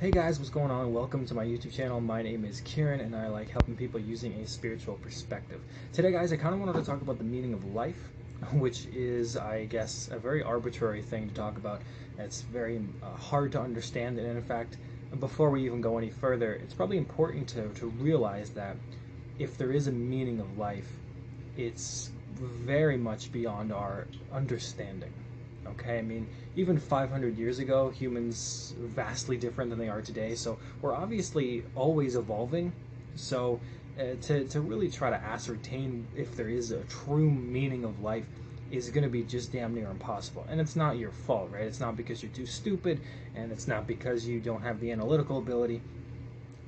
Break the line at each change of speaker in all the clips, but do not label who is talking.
Hey guys, what's going on? Welcome to my YouTube channel. My name is Kieran and I like helping people using a spiritual perspective. Today guys, I kind of wanted to talk about the meaning of life, which is, I guess, a very arbitrary thing to talk about. It's very hard to understand, and in fact, before we even go any further, it's probably important to realize that if there is a meaning of life, it's very much beyond our understanding. Okay, I mean, even 500 years ago, humans vastly different than they are today. So we're obviously always evolving. So to really try to ascertain if there is a true meaning of life is going to be just damn near impossible. And it's not your fault, right? It's not because you're too stupid, and it's not because you don't have the analytical ability.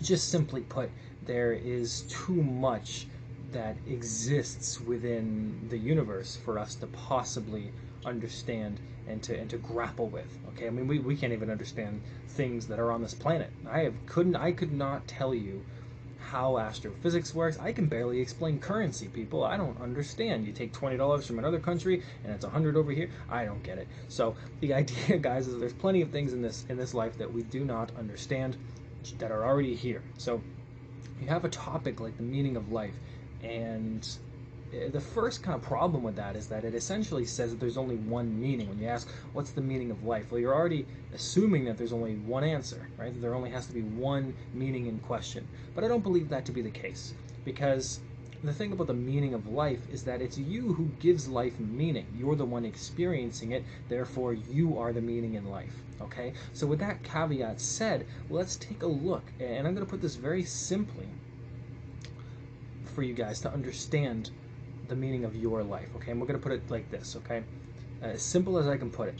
Just simply put, there is too much that exists within the universe for us to possibly understand and to grapple with. Okay, I mean, we can't even understand things that are on this planet. I could not tell you how astrophysics works. I can barely explain currency, people. I don't understand. You take $20 from another country and it's 100 over here. I don't get it. So the idea, guys, is there's plenty of things in this life that we do not understand, that are already here. So you have a topic like the meaning of life, and the first kind of problem with that is that it essentially says that there's only one meaning. When you ask, what's the meaning of life? Well, you're already assuming that there's only one answer, right? That there only has to be one meaning in question. But I don't believe that to be the case, because the thing about the meaning of life is that it's you who gives life meaning. You're the one experiencing it, therefore you are the meaning in life. Okay? So with that caveat said, let's take a look, and I'm going to put this very simply for you guys to understand the meaning of your life. Okay, and we're going to put it like this. Okay, as simple as I can put it,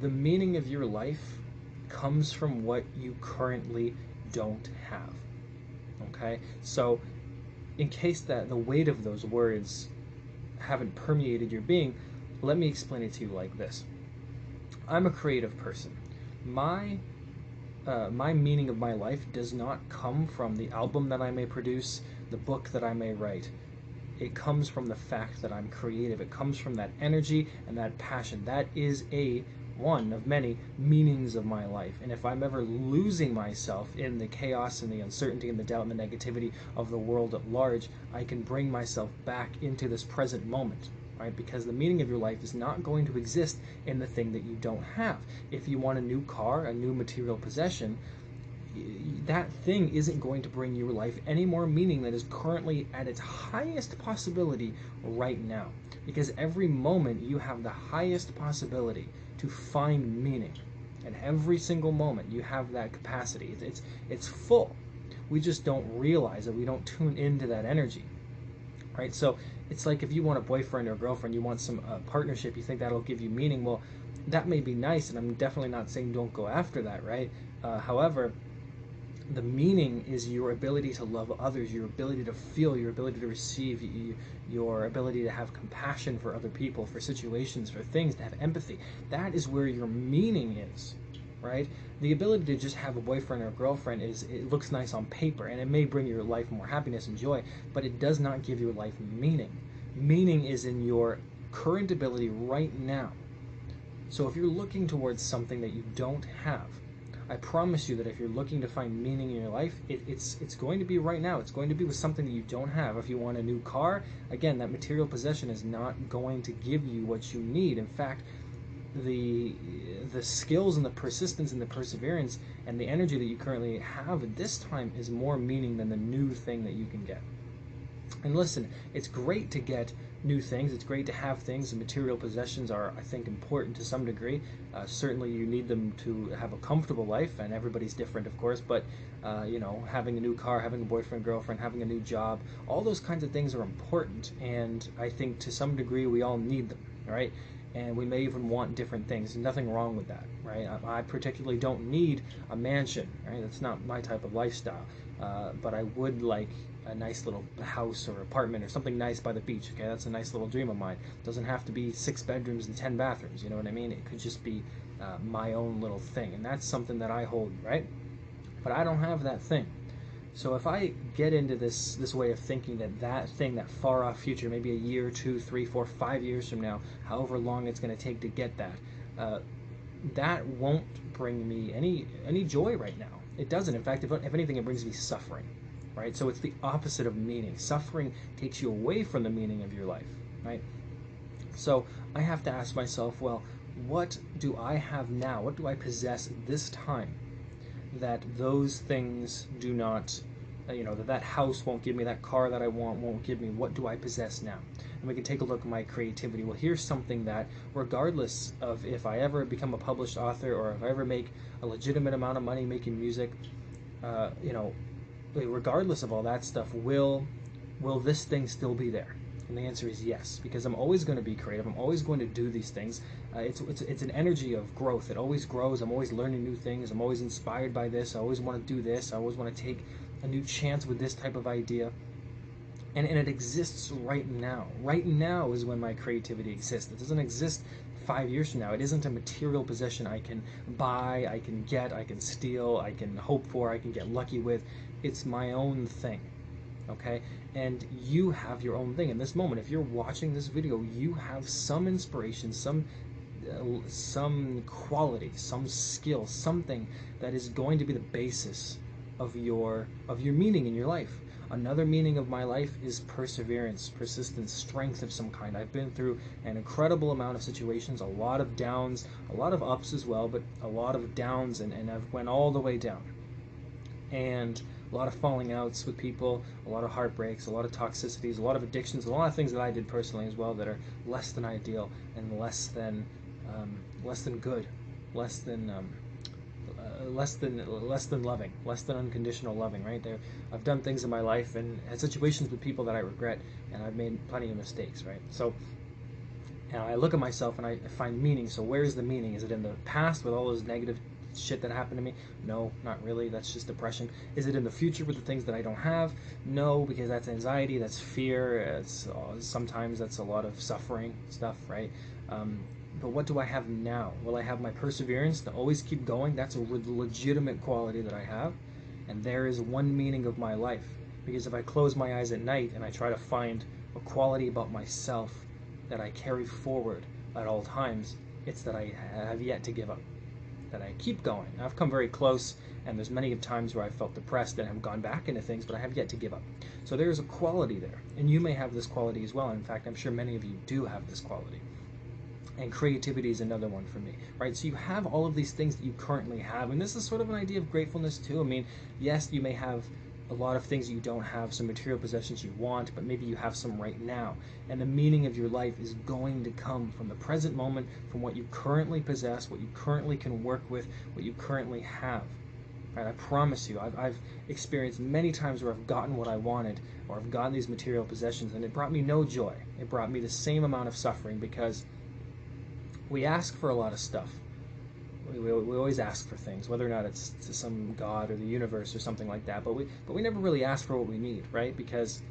the meaning of your life comes from what you currently don't have. Okay, so in case that the weight of those words haven't permeated your being, let me explain it to you like this. I'm a creative person. My meaning of my life does not come from the album that I may produce, the book that I may write. It comes from the fact that I'm creative. It comes from that energy and that passion. That is one of many meanings of my life. And if I'm ever losing myself in the chaos and the uncertainty and the doubt and the negativity of the world at large, I can bring myself back into this present moment, right? Because the meaning of your life is not going to exist in the thing that you don't have. If you want a new car, a new material possession, that thing isn't going to bring your life any more meaning than is currently at its highest possibility right now. Because every moment you have the highest possibility to find meaning. And every single moment you have that capacity. It's full. We just don't realize it. We don't tune into that energy. Right? So it's like if you want a boyfriend or a girlfriend, you want some partnership, you think that'll give you meaning. Well, that may be nice, and I'm definitely not saying don't go after that, right? However, the meaning is your ability to love others, your ability to feel, your ability to receive, your ability to have compassion for other people, for situations, for things, to have empathy. That is where your meaning is, right? The ability to just have a boyfriend or a girlfriend it looks nice on paper, and it may bring your life more happiness and joy, but it does not give your life meaning. Meaning is in your current ability right now. So if you're looking towards something that you don't have, I promise you that if you're looking to find meaning in your life, it's going to be right now. It's going to be with something that you don't have. If you want a new car, again, that material possession is not going to give you what you need. In fact, the skills and the persistence and the perseverance and the energy that you currently have at this time is more meaning than the new thing that you can get. And listen, it's great to get new things. It's great to have things. And material possessions are, I think, important to some degree. Certainly you need them to have a comfortable life, and everybody's different, of course, but you know, having a new car, having a boyfriend, girlfriend, having a new job, all those kinds of things are important, and I think to some degree we all need them, right? And we may even want different things. There's nothing wrong with that, right? I particularly don't need a mansion, right? That's not my type of lifestyle, but I would like a nice little house or apartment or something nice by the beach. Okay, that's a nice little dream of mine. It doesn't have to be 6 bedrooms and 10 bathrooms, you know what I mean? It could just be my own little thing, and that's something that I hold, right? But I don't have that thing. So if I get into this way of thinking that thing, that far off future, maybe a year, 2, 3, 4, 5 years from now, however long it's going to take to get that, that won't bring me any joy right now. It doesn't. In fact, if anything, it brings me suffering, right? So it's the opposite of meaning. Suffering takes you away from the meaning of your life, right? So I have to ask myself, well, what do I have now? What do I possess this time that those things do not, that house won't give me, that car that I want won't give me? What do I possess now? And we can take a look at my creativity. Well, here's something that, regardless of if I ever become a published author or if I ever make a legitimate amount of money making music, regardless of all that stuff, will this thing still be there? And the answer is yes, because I'm always going to be creative. I'm always going to do these things. It's an energy of growth. It always grows. I'm always learning new things. I'm always inspired by this. I always want to do this. I always want to take a new chance with this type of idea. And it exists right now. Right now is when my creativity exists. It doesn't exist 5 years from now. It isn't a material possession I can buy, I can get, I can steal, I can hope for, I can get lucky with. It's my own thing. Okay, and you have your own thing in this moment. If you're watching this video, you have some inspiration, some quality, some skill, something that is going to be the basis of your meaning in your life. Another meaning of my life is perseverance, persistence, strength of some kind. I've been through an incredible amount of situations, a lot of downs, a lot of ups as well, but a lot of downs, and I've went all the way down. And a lot of falling outs with people, a lot of heartbreaks, a lot of toxicities, a lot of addictions, a lot of things that I did personally as well that are less than ideal and less than good, less than loving, less than unconditional loving. Right there, I've done things in my life and had situations with people that I regret, and I've made plenty of mistakes. Right, so. And I look at myself and I find meaning. So where is the meaning? Is it in the past with all those negative shit that happened to me? No, not really. That's just depression. Is it in the future with the things that I don't have? No, because that's anxiety, that's fear. Sometimes that's a lot of suffering stuff, right? But what do I have now? Well, I have my perseverance to always keep going. That's a legitimate quality that I have. And there is one meaning of my life. Because if I close my eyes at night and I try to find a quality about myself that I carry forward at all times, it's that I have yet to give up, that I keep going. I've come very close, and there's many times where I felt depressed and have gone back into things, but I have yet to give up. So there's a quality there, and you may have this quality as well. In fact, I'm sure many of you do have this quality. And creativity is another one for me, right? So you have all of these things that you currently have, and this is sort of an idea of gratefulness too. I mean, yes, you may have a lot of things you don't have, some material possessions you want, but maybe you have some right now. And the meaning of your life is going to come from the present moment, from what you currently possess, what you currently can work with, what you currently have. Right? I promise you, I've experienced many times where I've gotten what I wanted, or I've gotten these material possessions, and it brought me no joy. It brought me the same amount of suffering, because we ask for a lot of stuff. We always ask for things, whether or not it's to some god or the universe or something like that. But we never really ask for what we need, right? Because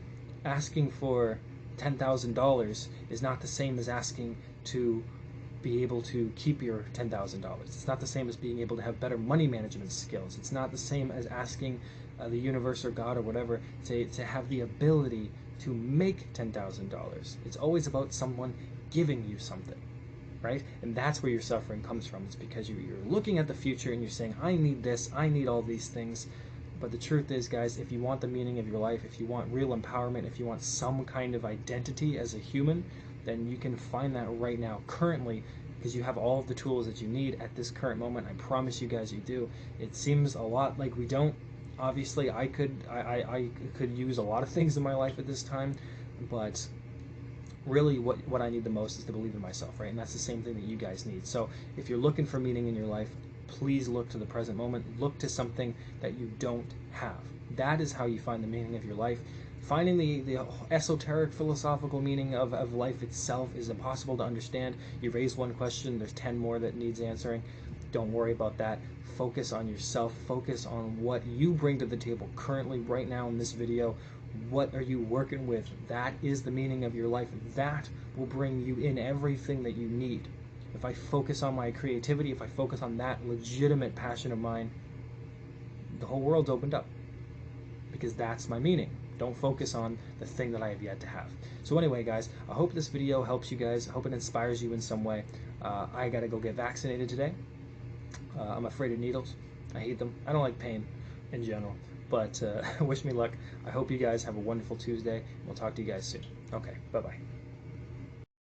asking for $10,000 is not the same as asking to be able to keep your $10,000. It's not the same as being able to have better money management skills. It's not the same as asking the universe or God or whatever to have the ability to make $10,000. It's always about someone giving you something. Right? And that's where your suffering comes from. It's because you're looking at the future and you're saying, I need this, I need all these things. But the truth is, guys, if you want the meaning of your life, if you want real empowerment, if you want some kind of identity as a human, then you can find that right now, currently, because you have all of the tools that you need at this current moment. I promise you guys you do. It seems a lot like we don't. Obviously, I could use a lot of things in my life at this time, but really what I need the most is to believe in myself, right? And that's the same thing that you guys need. So if you're looking for meaning in your life, please look to the present moment. Look to something that you don't have. That is how you find the meaning of your life. Finding the esoteric philosophical meaning of life itself is impossible to understand. You raise one question, there's 10 more that needs answering. Don't worry about that. Focus on yourself. Focus on what you bring to the table currently, right now in this video. What are you working with? That is the meaning of your life. That will bring you in everything that you need. If I focus on my creativity, if I focus on that legitimate passion of mine, the whole world's opened up, because that's my meaning. Don't focus on the thing that I have yet to have. So anyway, guys, I hope this video helps you guys. I hope it inspires you in some way. I gotta go get vaccinated today. I'm afraid of needles. I hate them. I don't like pain in general. But wish me luck. I hope you guys have a wonderful Tuesday. We'll talk to you guys soon. Okay, bye bye.